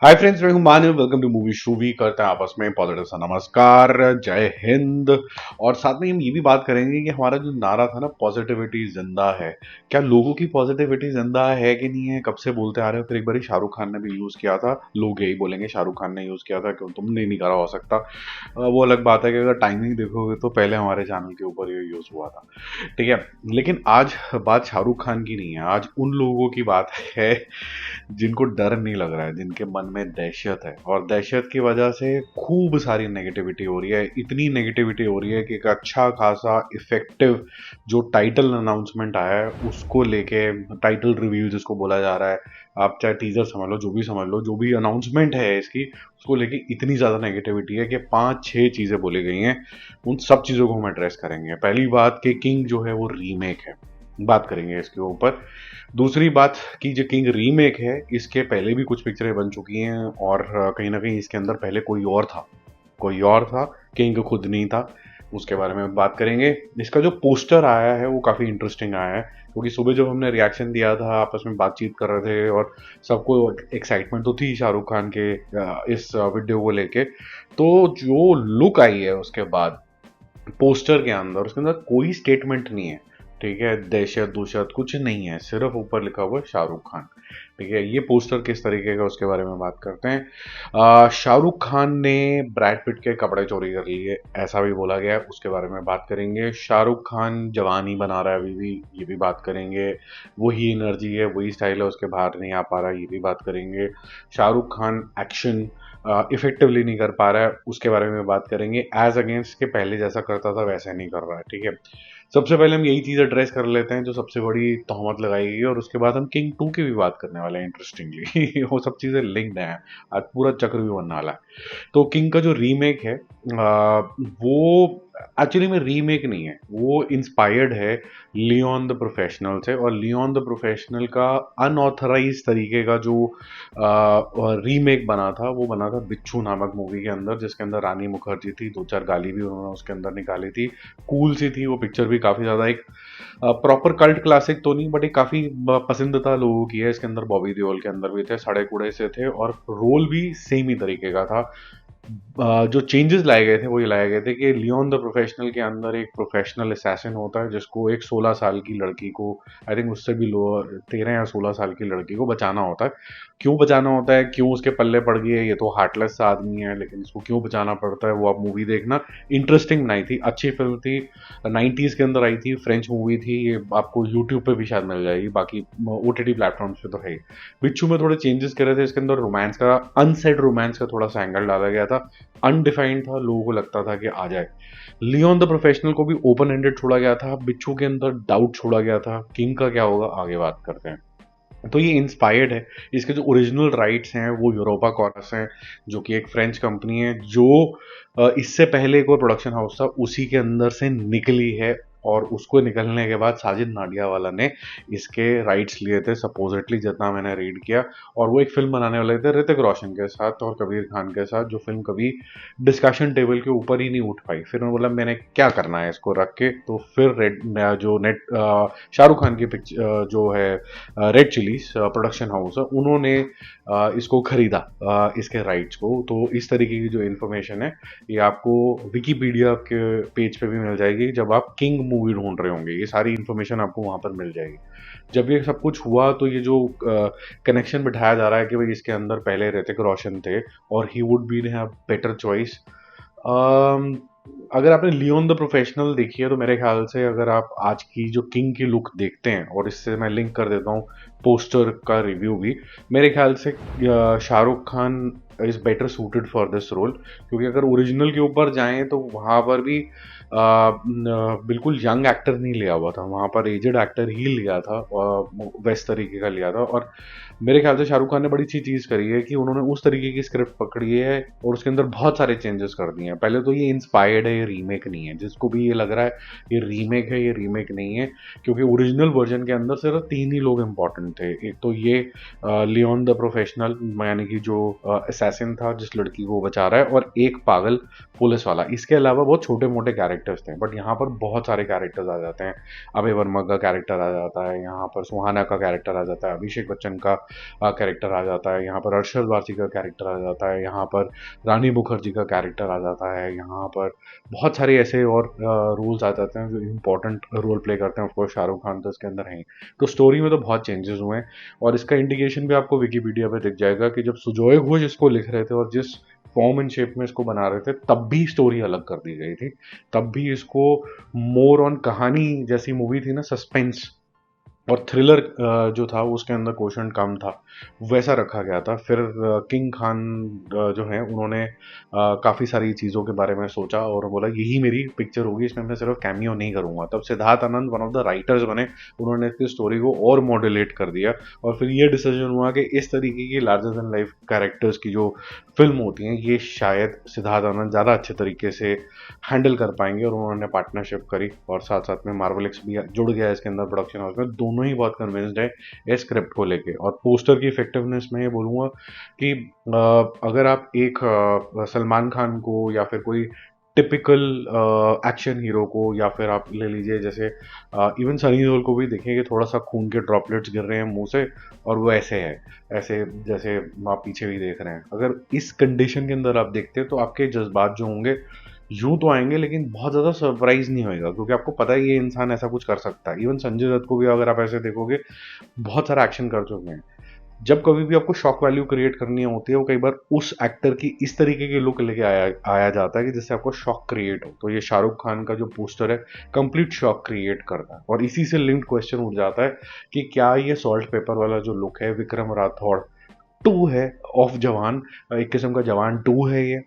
हाय friends, मैं हूं Manav. Welcome to movie shoovy. करते हैं आपस में पॉजिटिव सा नमस्कार, जय हिंद। और साथ में हम ये भी बात करेंगे कि हमारा जो नारा था ना, पॉजिटिविटी जिंदा है। क्या लोगों की पॉजिटिविटी जिंदा है कि नहीं है, कब से बोलते आ रहे हो। फिर एक बार शाहरुख खान ने भी यूज किया था, लोग यही बोलेंगे शाहरुख खान ने यूज किया था, क्यों तुमने नहीं करा हो सकता। वो अलग बात है कि अगर टाइमिंग देखोगे तो पहले हमारे चैनल के ऊपर ये यूज हुआ था। ठीक है, लेकिन आज बात शाहरुख खान की नहीं है, आज उन लोगों की बात है जिनको डर नहीं लग रहा है, जिनके मन में दहशत है। और दहशत की वजह से खूब सारी नेगेटिविटी हो रही है। इतनी नेगेटिविटी हो रही है कि एक अच्छा खासा इफेक्टिव जो टाइटल अनाउंसमेंट आया है उसको लेके, टाइटल रिव्यू जिसको बोला जा रहा है, आप चाहे टीजर समझ लो, जो भी समझ लो, जो भी अनाउंसमेंट है इसकी, उसको लेके इतनी ज्यादा नेगेटिविटी है कि 5-6 चीजें बोली गई हैं। उन सब चीजों को हम एड्रेस करेंगे। पहली बात कि किंग जो है वो रीमेक है, बात करेंगे इसके ऊपर। दूसरी बात कि जो किंग रीमेक है, इसके पहले भी कुछ पिक्चरें बन चुकी हैं और कहीं ना कहीं इसके अंदर पहले कोई और था, किंग खुद नहीं था। उसके बारे में बात करेंगे। इसका जो पोस्टर आया है वो काफ़ी इंटरेस्टिंग आया है, क्योंकि सुबह जब हमने रिएक्शन दिया था, आपस में बातचीत कर रहे थे और सबको एक्साइटमेंट तो थी शाहरुख खान के इस वीडियो को लेके। तो जो लुक आई है उसके बाद पोस्टर के अंदर, उसके अंदर कोई स्टेटमेंट नहीं है। ठीक है, दहशत दुशत कुछ नहीं है, सिर्फ ऊपर लिखा हुआ है शाहरुख खान। ठीक है, ये पोस्टर किस तरीके का उसके बारे में बात करते हैं। शाहरुख खान ने ब्रैड पिट के कपड़े चोरी कर लिए, ऐसा भी बोला गया है, उसके बारे में बात करेंगे। शाहरुख खान जवान ही बना रहा है अभी भी, ये भी बात करेंगे। वही एनर्जी है, वही स्टाइल है, उसके बाहर नहीं आ पा रहा, ये भी बात करेंगे। शाहरुख खान एक्शन इफेक्टिवली नहीं कर पा रहा है, उसके बारे में बात करेंगे। एज अगेंस्ट के पहले जैसा करता था वैसा नहीं कर रहा है। ठीक है, सबसे पहले हम यही चीज एड्रेस कर लेते हैं जो सबसे बड़ी तोहमत लगाई गई है, और उसके बाद हम किंग 2 की भी बात करने वाले हैं इंटरेस्टिंगली। वो सब चीजें लिंक्ड हैं, आज पूरा चक्र भी बनने वाला है। तो किंग का जो रीमेक है, वो एक्चुअली में रीमेक नहीं है, वो इंस्पायर्ड है लियोन द प्रोफेशनल से। और लियोन द प्रोफेशनल का अनऑथराइज तरीके का जो रीमेक बना था, वो बना था बिच्छू नामक मूवी के अंदर, जिसके अंदर रानी मुखर्जी थी। 2-4 गाली भी उन्होंने उसके अंदर निकाली थी। कूल सी थी वो पिक्चर भी, काफी ज्यादा एक प्रॉपर कल्ट क्लासिक तो नहीं, बट एक काफी पसंदीदा लोगों की है। इसके अंदर बॉबी देओल के अंदर भी थे, सड़े कुड़े से थे, और रोल भी सेम ही तरीके का था। जो चेंजेस लाए गए थे वो ये लाए गए थे कि लियोन द प्रोफेशनल के अंदर एक प्रोफेशनल असैसिन होता है, जिसको एक 16 साल की लड़की को, आई थिंक उससे भी लो, 13 या 16 साल की लड़की को बचाना होता है। क्यों बचाना होता है, क्यों उसके पल्ले पड़ गई है, ये तो हार्टलेस सा आदमी है, लेकिन इसको क्यों बचाना पड़ता है, वो आप मूवी देखना। इंटरेस्टिंग बनाई थी, अच्छी फिल्म थी, 90s के अंदर आई थी, फ्रेंच मूवी थी। ये आपको यूट्यूब पे भी शायद मिल जाएगी, बाकी OTT प्लेटफॉर्म्स पे तो है ही। बिच्छू में थोड़े चेंजेस करे थे, इसके अंदर रोमांस का, अनसेड रोमांस का थोड़ा सा एंगल डाला गया था। अनडिफाइंड था, लोगों को लगता था कि आ जाए। लियोन द प्रोफेशनल को भी ओपन एंडेड छोड़ा गया था, बिच्छू के अंदर डाउट छोड़ा गया था। किंग का क्या होगा, आगे बात करते हैं। तो ये इंस्पायर्ड है, इसके जो ओरिजिनल राइट्स हैं वो यूरोपा कॉर्स हैं, जो कि एक फ्रेंच कंपनी है, जो इससे पहले एक और प्रोडक्शन हाउस था उसी के अंदर से निकली है। और उसको निकलने के बाद साजिद नाडियावाला ने इसके राइट्स लिए थे सपोजिटली, जितना मैंने रीड किया। और वो एक फिल्म बनाने वाले थे ऋतिक रोशन के साथ और कबीर खान के साथ, जो फिल्म कभी डिस्कशन टेबल के ऊपर ही नहीं उठ पाई। फिर उन्होंने बोला मैंने क्या करना है इसको रख के, तो फिर रेड जो नेट शाहरुख खान की पिक्चर जो है, रेड चिलीज प्रोडक्शन हाउस है, उन्होंने इसको खरीदा, इसके राइट्स को। तो इस तरीके की जो इन्फॉर्मेशन है, ये आपको विकीपीडिया के पेज पे भी मिल जाएगी। जब आप किंग मूवी ढूंढ रहे होंगे, ये सारी इन्फॉर्मेशन आपको वहां पर मिल जाएगी। जब ये सब कुछ हुआ तो ये जो कनेक्शन बिठाया जा रहा है कि भाई इसके अंदर पहले ऋतिक रोशन थे और he would be better choice. अगर आपने लियोन द प्रोफेशनल देखी है तो मेरे ख्याल से, अगर आप आज की जो किंग की लुक देखते हैं, और इससे मैं लिंक कर देता हूँ पोस्टर का रिव्यू भी, मेरे ख्याल से Shahrukh Khan is better suited for this role. क्योंकि अगर ओरिजिनल के ऊपर जाएं तो वहां पर भी बिल्कुल यंग एक्टर नहीं लिया हुआ था, वहां पर एजेड एक्टर ही लिया था, वैस तरीके का लिया था। और मेरे ख्याल से शाहरुख खान ने बड़ी अच्छी चीज करी है कि उन्होंने उस तरीके की स्क्रिप्ट पकड़ी है और उसके अंदर बहुत सारे चेंजेस कर दिए हैं। पहले तो ये इंस्पायर्ड है, ये रीमेक नहीं है। जिसको भी ये लग रहा है ये रीमेक है, ये रीमेक नहीं है, क्योंकि ओरिजिनल वर्जन के अंदर सिर्फ 3 ही लोग इंपॉर्टेंट थे। एक तो ये लियोन द प्रोफेशनल, यानी कि जो असैसिन था जिस लड़की को बचा रहा है, और एक पागल पुलिस वाला। इसके अलावा बहुत छोटे मोटे कैरेक्टर्स थे, बट यहाँ पर बहुत सारे कैरेक्टर्स आ जाते हैं। अभय वर्मा का कैरेक्टर आ जाता है, यहाँ पर सुहाना का कैरेक्टर आ जाता है, अभिषेक बच्चन का कैरेक्टर आ जाता है, यहाँ पर अरशद वारसी का कैरेक्टर आ जाता है, यहाँ पर रानी मुखर्जी का कैरेक्टर आ जाता है, यहाँ पर बहुत सारे ऐसे और रोल्स आ जाते हैं जो इंपॉर्टेंट रोल प्ले करते हैं। ऑफकोर्स शाहरुख खान तो इसके अंदर हैं ही। तो स्टोरी में तो बहुत चेंजेस हुए हैं और इसका इंडिकेशन भी आपको विकीपीडिया पे दिख जाएगा कि जब सुजोय घोष इसको लिख रहे थे और जिस फॉर्म एंड शेप में इसको बना रहे थे तब भी स्टोरी अलग कर दी गई थी। तब भी इसको मोर ऑन कहानी जैसी मूवी थी ना, सस्पेंस और थ्रिलर जो था उसके अंदर क्वेश्चन कम था, वैसा रखा गया था। फिर किंग खान जो है उन्होंने काफ़ी सारी चीज़ों के बारे में सोचा और बोला यही मेरी पिक्चर होगी, इसमें मैं सिर्फ कैमियो नहीं करूँगा। तब Siddharth Anand one of the writers बने, उन्होंने इसकी स्टोरी को और मॉड्यूलेट कर दिया और फिर ये डिसीजन हुआ कि इस तरीके की लार्जर देन लाइफ कैरेक्टर्स की जो फिल्म होती हैं ये शायद सिद्धार्थ आनंद ज़्यादा अच्छे तरीके से हैंडल कर पाएंगे और उन्होंने पार्टनरशिप करी और साथ साथ में मार्वलिक्स भी जुड़ गया इसके अंदर प्रोडक्शन हाउस में। दोनों ही बहुत कन्विंस्ड है इस स्क्रिप्ट को लेके और पोस्टर की इफेक्टिवनेस में ये बोलूँगा कि अगर आप एक सलमान खान को या फिर कोई टिपिकल एक्शन हीरो को या फिर आप ले लीजिए जैसे इवन सनी देओल को भी देखेंगे थोड़ा सा खून के ड्रॉपलेट्स गिर रहे हैं मुंह से और वो ऐसे है, ऐसे जैसे आप पीछे भी देख रहे हैं। अगर इस कंडीशन के अंदर आप देखते हैं तो आपके जज्बात जो होंगे यूं तो आएंगे लेकिन बहुत ज़्यादा सरप्राइज नहीं होएगा क्योंकि आपको पता है ये इंसान ऐसा कुछ कर सकता है। इवन संजय दत्त को भी अगर आप ऐसे देखोगे बहुत सारा एक्शन कर चुके हैं। जब कभी भी आपको शॉक वैल्यू क्रिएट करनी होती है वो कई बार उस एक्टर की इस तरीके की लुक लेके आया जाता है कि जिससे आपको शॉक क्रिएट हो। तो ये शाहरुख खान का जो पोस्टर है कंप्लीट शॉक क्रिएट करता है और इसी से लिंक्ड क्वेश्चन उठ जाता है कि क्या ये सॉल्ट पेपर वाला जो लुक है विक्रम राठौड़ 2 है ऑफ जवान, एक किस्म का जवान 2 है ये।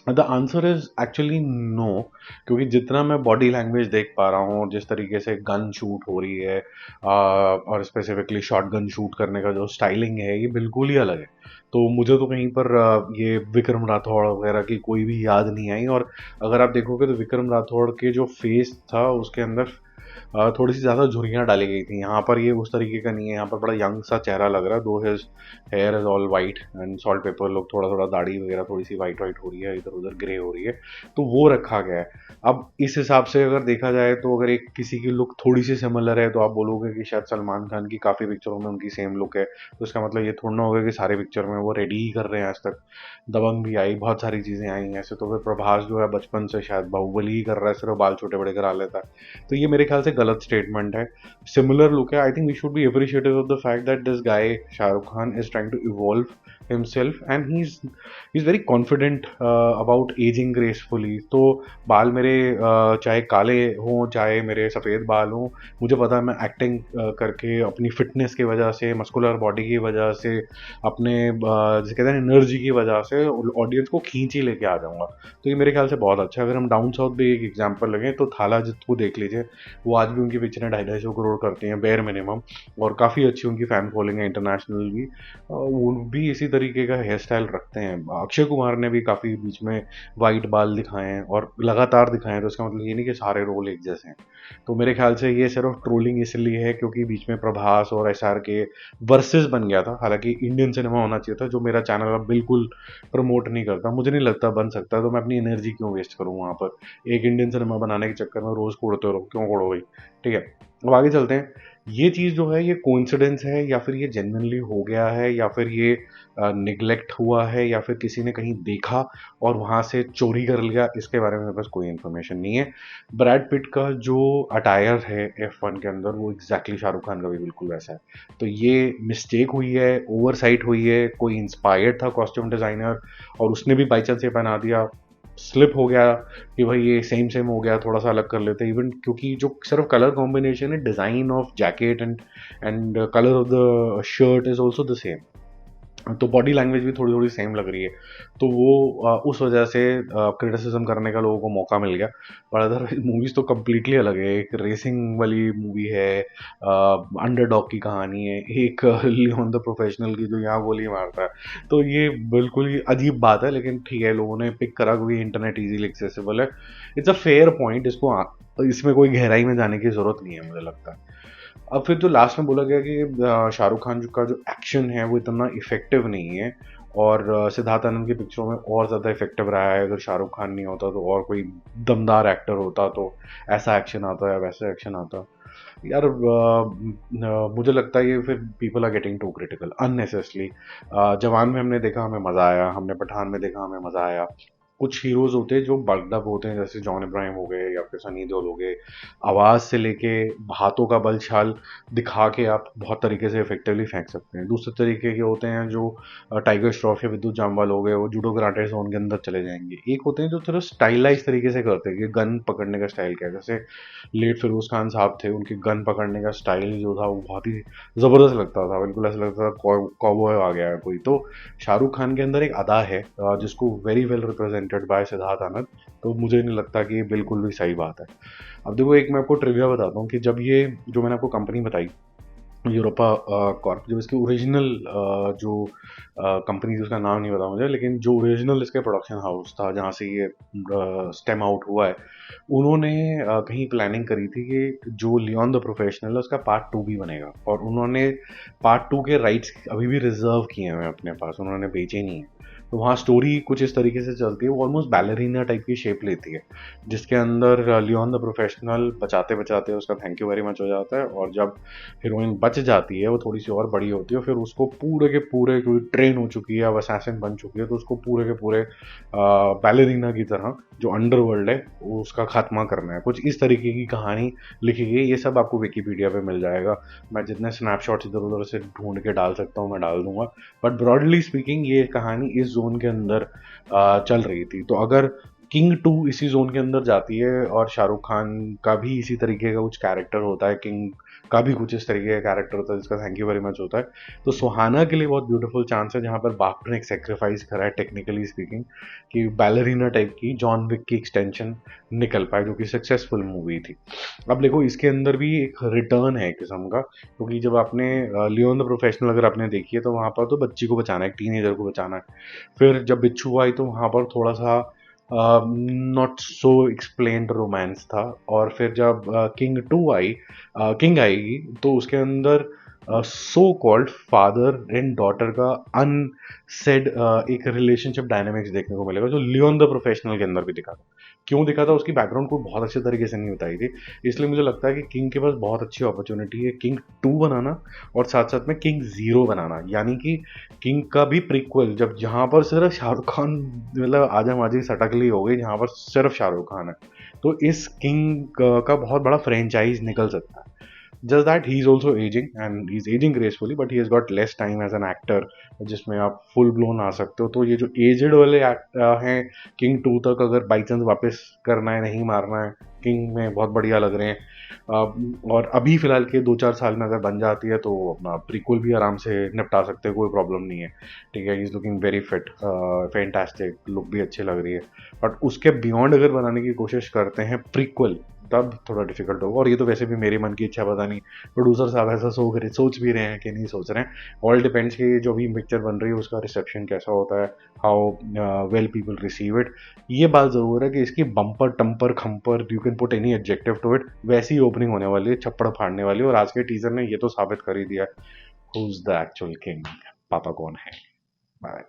The answer is actually no, क्योंकि जितना मैं बॉडी लैंग्वेज देख पा रहा हूँ और जिस तरीके से गन शूट हो रही है और स्पेसिफिकली शॉट गन शूट करने का जो स्टाइलिंग है ये बिल्कुल ही अलग है। तो मुझे तो कहीं पर ये विक्रम राठौड़ वगैरह की कोई भी याद नहीं आई। और अगर आप देखोगे तो विक्रम राठौड़ के जो फेस था उसके अंदर थोड़ी सी ज़्यादा झुर्रियाँ डाली गई थी। यहाँ पर ये उस तरीके का नहीं है, यहाँ पर बड़ा यंग सा चेहरा लग रहा है। दो his here is all white and salt pepper लोग थोड़ा थोड़ा दाढ़ी वगैरह थोड़ी सी वाइट वाइट हो रही है, इधर उधर ग्रे हो रही है, तो वो रखा गया है। अब इस हिसाब से अगर देखा जाए तो अगर एक किसी की लुक थोड़ी सी सिमिलर है तो आप बोलोगे कि शायद सलमान खान की काफ़ी पिक्चरों में उनकी सेम लुक है, तो इसका मतलब ये थोड़ा ना होगा कि सारे पिक्चर में वो रेडी ही कर रहे हैं। आज तक दबंग भी आई, बहुत सारी चीज़ें आई हैं ऐसे, तो फिर प्रभास जो है बचपन से शायद बाहुबली ही कर रहा है, सिर्फ बाल छोटे बड़े करा लेता है। तो ये मेरे ख्याल से गलत स्टेटमेंट है। सिमिलर लुक है। I think we should be appreciative of the fact that this guy Shahrukh Khan is trying to evolve himself and he's very confident about aging gracefully। तो बाल मेरे चाहे काले हों चाहे मेरे सफ़ेद बाल हों, मुझे पता है मैं एक्टिंग करके अपनी फिटनेस की वजह से, मस्कुलर बॉडी की वजह से, अपने जैसे कहते हैं एनर्जी की वजह से ऑडियंस को खींच ही लेके आ जाऊँगा। तो ये मेरे ख्याल से बहुत अच्छा है। अगर हम डाउन साउथ भी एक एग्जाम्पल लगे तो थाला जित को देख लीजिए, वो आज भी उनकी पिक्चरें 250 करोड़ करती हैं बेयर मिनिमम और काफ़ी अच्छी उनकी फ़ैन फॉलोइंग है इंटरनेशनल भी। वो भी इसी तरीके का हेयर स्टाइल रखते हैं। अक्षय कुमार ने भी काफ़ी बीच में वाइट बाल दिखाए हैं और लगातार दिखाए हैं, तो इसका मतलब ये नहीं कि सारे रोल एक जैसे हैं। तो मेरे ख्याल से ये सिर्फ ट्रोलिंग इसलिए है क्योंकि बीच में प्रभास और एसआर के वर्सेस बन गया था। हालांकि इंडियन सिनेमा होना चाहिए था, जो मेरा चैनल अब बिल्कुल प्रमोट नहीं करता। मुझे नहीं लगता बन सकता, तो मैं अपनी एनर्जी क्यों वेस्ट करूँ वहाँ पर एक इंडियन सिनेमा बनाने के चक्कर में। रोज़ कोड़ते रहो, क्यों कोड़ो भाई। ठीक है, अब आगे चलते हैं। ये चीज़ जो है ये कोइंसिडेंस है या फिर ये जेन्युइनली हो गया है या फिर ये निगलेक्ट हुआ है या फिर किसी ने कहीं देखा और वहाँ से चोरी कर लिया, इसके बारे में मेरे पास कोई इन्फॉर्मेशन नहीं है। ब्रैड पिट का जो अटायर है F1 के अंदर वो एग्जैक्टली शाहरुख खान का भी बिल्कुल वैसा है। तो ये मिस्टेक हुई है, ओवरसाइट हुई है, कोई इंस्पायर्ड था कॉस्ट्यूम डिज़ाइनर और उसने भी बाई चांस ये पहना दिया, स्लिप हो गया कि भाई ये सेम सेम हो गया, थोड़ा सा अलग कर लेते हैं। इवन क्योंकि जो सिर्फ कलर कॉम्बिनेशन है, design of jacket and colour of the shirt is also the same, तो बॉडी लैंग्वेज भी थोड़ी थोड़ी सेम लग रही है। तो वो उस वजह से क्रिटिसिज्म करने का लोगों को मौका मिल गया। पर अदर मूवीज़ तो कम्प्लीटली अलग है। एक रेसिंग वाली मूवी है, अंडरडॉग की कहानी है, एक लियोन द प्रोफेशनल की जो यहाँ गोली मारता है। तो ये बिल्कुल ही अजीब बात है, लेकिन ठीक है लोगों ने पिक करा क्योंकि इंटरनेट ईजीली एक्सेसिबल है। इट्स अ फेयर पॉइंट, इसमें कोई गहराई में जाने की ज़रूरत नहीं है मुझे लगता है। अब फिर जो लास्ट में बोला गया कि शाहरुख खान का जो एक्शन है वो इतना इफेक्टिव नहीं है और सिद्धार्थ आनंद की पिक्चरों में और ज़्यादा इफेक्टिव रहा है। अगर शाहरुख खान नहीं होता तो और कोई दमदार एक्टर होता तो ऐसा एक्शन आता या वैसा एक्शन आता। यार मुझे लगता है ये फिर people are getting too critical unnecessarily. Jawan में हमने देखा हमें मज़ा आया, हमने पठान में देखा हमें मज़ा आया। कुछ हीरोज होते हैं जो बल्कड अप होते हैं, जैसे जॉन इब्राहिम हो गए या फिर सनी देओल हो गए। आवाज़ से लेके हाथों का बल छाल दिखा के आप बहुत तरीके से इफेक्टिवली फेंक सकते हैं। दूसरे तरीके के होते हैं जो टाइगर श्रॉफ या विद्युत जामवाल हो गए, वो जूडो कराटे जोन के अंदर चले जाएंगे। एक होते हैं जो थोड़ा स्टाइलाइज तरीके से करते हैं कि गन पकड़ने का स्टाइल क्या है। जैसे लेट फिरोज खान साहब थे, उनके गन पकड़ने का स्टाइल जो था वो बहुत ही ज़बरदस्त लगता था, बिल्कुल ऐसा लगता था कॉबॉय आ गया है कोई। तो शाहरुख खान के अंदर एक अदा है जिसको very well represented by Siddharth Anand. तो मुझे नहीं लगता कि ये बिल्कुल भी सही बात है। अब देखो, एक मैं आपको ट्रिविया बताता हूँ कि जब ये जो मैंने आपको कंपनी बताई यूरोपा कॉर्प, जब इसकी ओरिजिनल जो कंपनी थी उसका नाम नहीं पता मुझे, लेकिन जो ओरिजिनल इसके प्रोडक्शन हाउस था जहाँ से ये स्टेम आउट हुआ है, उन्होंने कहीं प्लानिंग करी थी कि जो लियोन द प्रोफेशनल है उसका पार्ट 2 भी बनेगा, और उन्होंने पार्ट 2 के राइट्स अभी भी रिजर्व किए हुए हैं अपने पास, उन्होंने बेचे नहीं है। तो वहाँ स्टोरी कुछ इस तरीके से चलती है, वो ऑलमोस्ट बैलरीना टाइप की शेप लेती है, जिसके अंदर लियोन द प्रोफेशनल बचाते बचाते उसका थैंक यू वेरी मच हो जाता है, और जब हीरोइन बच जाती है, वो थोड़ी सी और बड़ी होती है, फिर उसको पूरे के पूरे कोई ट्रेन हो चुकी है, अब असैसिन बन चुकी है, तो उसको पूरे के पूरे बैलेरिना की तरह जो अंडरवर्ल्ड है उसका खात्मा करना है। कुछ इस तरीके की कहानी लिखी गई। ये सब आपको विकीपीडिया पे मिल जाएगा। मैं जितने स्नैपशॉट्स इधर उधर से ढूंढ के डाल सकता हूँ मैं डाल दूंगा। बट ब्रॉडली स्पीकिंग ये कहानी इस जोन के अंदर चल रही थी। तो अगर किंग 2 इसी जोन के अंदर जाती है और शाहरुख खान का भी इसी तरीके का कुछ कैरेक्टर होता है, किंग का भी कुछ इस तरीके का कैरेक्टर होता है जिसका थैंक यू वेरी मच होता है, तो सुहाना के लिए बहुत ब्यूटीफुल चांस है जहां पर बाप ने एक सेक्रीफाइस करा है टेक्निकली स्पीकिंग, कि बैलरीना टाइप की जॉन विक की एक्सटेंशन निकल पाए, जो कि सक्सेसफुल मूवी थी। अब देखो, इसके अंदर भी एक रिटर्न है किस्म का, क्योंकि जब आपने लियोन द प्रोफेशनल अगर आपने देखी है तो वहां पर तो बच्ची को बचाना है, एक टीनेजर को बचाना है। फिर जब बिच्छू आई तो वहां पर थोड़ा सा नॉट सो एक्सप्लेन्ड रोमांस था। और फिर जब किंग 2 आई, किंग आएगी, तो उसके अंदर so called father and daughter का अनसेड एक रिलेशनशिप डायनामिक्स देखने को मिलेगा, जो लियोन द प्रोफेशनल के अंदर भी दिखा था। क्यों दिखा था, उसकी बैकग्राउंड को बहुत अच्छे तरीके से नहीं बताई थी। इसलिए मुझे लगता है कि किंग के पास बहुत अच्छी अपॉर्चुनिटी है किंग 2 बनाना, और साथ साथ में किंग 0 बनाना, यानी कि किंग का भी प्रीक्वल, जब जहाँ पर सिर्फ शाहरुख खान, मतलब आजम आजी सटकली हो गई जहाँ पर सिर्फ शाहरुख खान है, तो इस किंग का बहुत बड़ा फ्रेंचाइज निकल सकता है। Just that he is also ageing, and he is ageing gracefully, but he has got less time as an actor जिसमें आप फुल ब्लोन आ सकते हो। तो ये जो एजेड वाले हैं, किंग 2 तक अगर बाई चांस वापस करना है, नहीं मारना है, किंग में बहुत बढ़िया लग रहे हैं। और अभी फिलहाल के 2-4 साल में अगर बन जाती है तो अपना प्रीक्वल भी आराम से निपटा सकते हैं, कोई प्रॉब्लम नहीं है। ठीक है, is looking very fit, fantastic, look भी अच्छी लग रही है। बट उसके बियॉन्ड अगर बनाने की कोशिश करते हैं प्रीक्वल, तब थोड़ा डिफिकल्ट होगा। और ये तो वैसे भी मेरे मन की इच्छा, पता नहीं प्रोड्यूसर साहब ऐसा सोच भी रहे हैं कि नहीं सोच रहे हैं। ऑल डिपेंड्स कि जो भी पिक्चर बन रही है उसका रिसेप्शन कैसा होता है, how well people receive it. ये बात ज़रूर है कि इसकी बम्पर टम्पर खम्पर, you can put any adjective to it, वैसी ओपनिंग होने वाली है, छप्पड़ फाड़ने वाली है। और आज के टीजर ने ये तो साबित कर ही दिया who is the actual king, पापा कौन है। बाय।